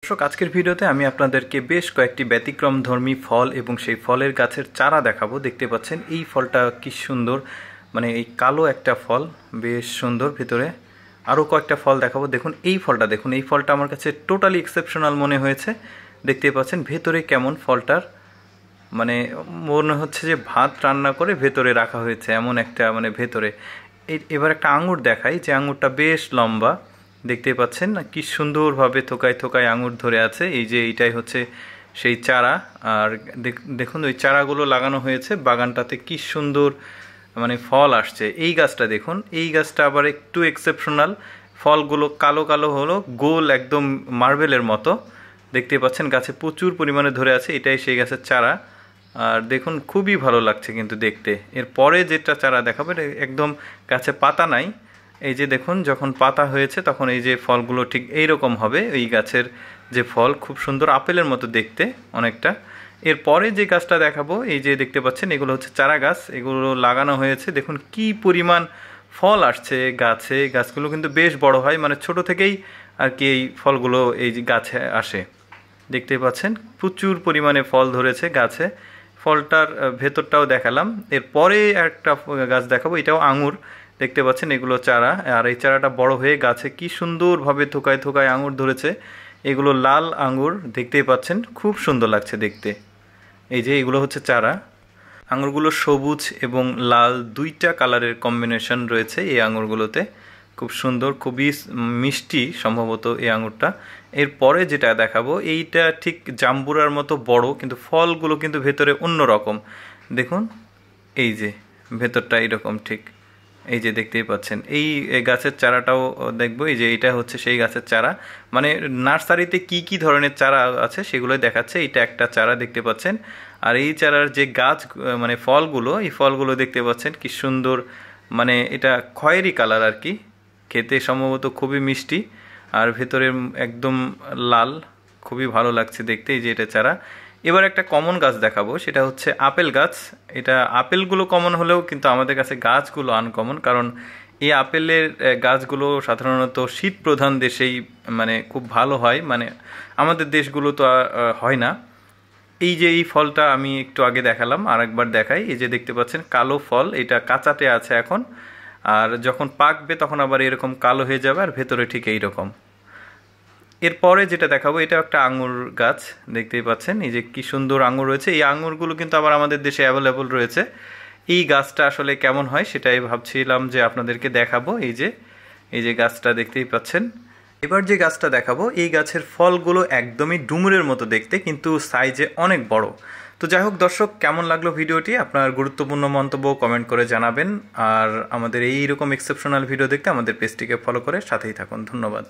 দর্শক আজকের ভিডিওতে আমি আপনাদেরকে বেশ কয়েকটি ব্যতিক্রমধর্মী ফল এবং সেই ফলের গাছের চারা দেখাবো। দেখতে পাচ্ছেন এই ফলটা কি সুন্দর, মানে এই কালো একটা ফল বেশ সুন্দর। ভিতরে আরও কয়েকটা ফল দেখাবো। দেখুন এই ফলটা, দেখুন এই ফলটা আমার কাছে টোটালি এক্সেপশনাল মনে হয়েছে। দেখতে পাচ্ছেন ভেতরে কেমন ফলটার, মানে মনে হচ্ছে যে ভাত রান্না করে ভেতরে রাখা হয়েছে এমন একটা, মানে ভেতরে। এবার একটা আঙুর দেখাই, যে আঙুরটা বেশ লম্বা। দেখতে পাচ্ছেন না কি সুন্দরভাবে থোকায় থোকায় আঙুর ধরে আছে। এই যে এইটাই হচ্ছে সেই চারা। আর দেখুন ওই চারাগুলো লাগানো হয়েছে বাগানটাতে, কি সুন্দর মানে ফল আসছে। এই গাছটা দেখুন, এই গাছটা আবার একটু এক্সেপশনাল। ফলগুলো কালো কালো হলো, গোল একদম মার্বেলের মতো। দেখতে পাচ্ছেন গাছে প্রচুর পরিমাণে ধরে আছে, এটাই সেই গাছের চারা। আর দেখুন খুবই ভালো লাগছে কিন্তু দেখতে। এরপরে যেটা চারা দেখাবো একদম গাছে পাতা নাই। এই যে দেখুন যখন পাতা হয়েছে তখন এই যে ফলগুলো ঠিক এইরকম হবে। এই গাছের যে ফল খুব সুন্দর আপেলের মতো দেখতে অনেকটা। এরপরে যে গাছটা দেখাবো, এই যে দেখতে পাচ্ছেন এগুলো হচ্ছে চারা গাছ, এগুলো লাগানো হয়েছে। দেখুন কি পরিমাণ ফল আসছে গাছে। গাছগুলো কিন্তু বেশ বড় হয়, মানে ছোট থেকেই আর কি এই ফলগুলো এই যে গাছে আসে। দেখতে পাচ্ছেন প্রচুর পরিমাণে ফল ধরেছে গাছে। ফলটার ভেতরটাও দেখালাম। এরপরে একটা গাছ দেখাবো, এটাও আঙুর। দেখতে পাচ্ছেন এগুলো চারা, আর এই চারাটা বড় হয়ে গাছে কি সুন্দরভাবে থোকায় থোকায় আঙুর ধরেছে। এগুলো লাল আঙুর, দেখতেই পাচ্ছেন খুব সুন্দর লাগছে দেখতে। এই যে এগুলো হচ্ছে চারা। আঙুরগুলো সবুজ এবং লাল দুইটা কালারের কম্বিনেশন রয়েছে এই আঙুরগুলোতে। খুব সুন্দর, খুবই মিষ্টি সম্ভবত এই আঙুরটা। এরপরে যেটা দেখাবো এইটা ঠিক জাম্বুরার মতো বড়, কিন্তু ফলগুলো কিন্তু ভেতরে অন্য রকম। দেখুন এই যে ভেতরটা এইরকম ঠিক। এই যে দেখতেই পাচ্ছেন এই গাছের চারাটাও দেখবো। এই যে এটা হচ্ছে সেই গাছের চারা, মানে নার্সারিতে কি কি ধরনের চারা আছে সেগুলোই দেখাচ্ছে। এটা একটা চারা দেখতে পাচ্ছেন। আর এই চারার যে গাছ, মানে ফলগুলো, এই ফলগুলো দেখতে পাচ্ছেন কি সুন্দর, মানে এটা খয়েরি কালার আর কি। খেতে সম্ভবত খুবই মিষ্টি, আর ভেতরে একদম লাল, খুবই ভালো লাগছে দেখতে। এই যে এটা চারা। এবার একটা কমন গাছ দেখাবো, সেটা হচ্ছে আপেল গাছ। এটা আপেলগুলো কমন হলেও কিন্তু আমাদের কাছে গাছগুলো আনকমন, কারণ এই আপেলের গাছগুলো সাধারণত শীত প্রধান দেশেই মানে খুব ভালো হয়, মানে আমাদের দেশগুলো তো হয় না। এই যে এই ফলটা আমি একটু আগে দেখালাম, আর একবার দেখাই। এই যে দেখতে পাচ্ছেন কালো ফল, এটা কাঁচাতে আছে এখন, আর যখন পাকবে তখন আবার এরকম কালো হয়ে যাবে, আর ভেতরে ঠিক এইরকম। এরপরে যেটা দেখাবো এটা একটা আঙুর গাছ। দেখতেই পাচ্ছেন এই যে কি সুন্দর আঙুর রয়েছে। এই আঙুরগুলো কিন্তু আবার আমাদের দেশে অ্যাভেলেবল রয়েছে। এই গাছটা আসলে কেমন হয় সেটাই ভাবছিলাম যে আপনাদেরকে দেখাবো। এই যে গাছটা দেখতেই পাচ্ছেন। এবার যে গাছটা দেখাবো এই গাছের ফলগুলো একদমই ডুমুরের মতো দেখতে, কিন্তু সাইজে অনেক বড়। তো যাই হোক দর্শক, কেমন লাগলো ভিডিওটি আপনার গুরুত্বপূর্ণ মন্তব্য কমেন্ট করে জানাবেন। আর আমাদের এইরকম এক্সেপশনাল ভিডিও দেখতে আমাদের পেজটিকে ফলো করে সাথেই থাকুন। ধন্যবাদ।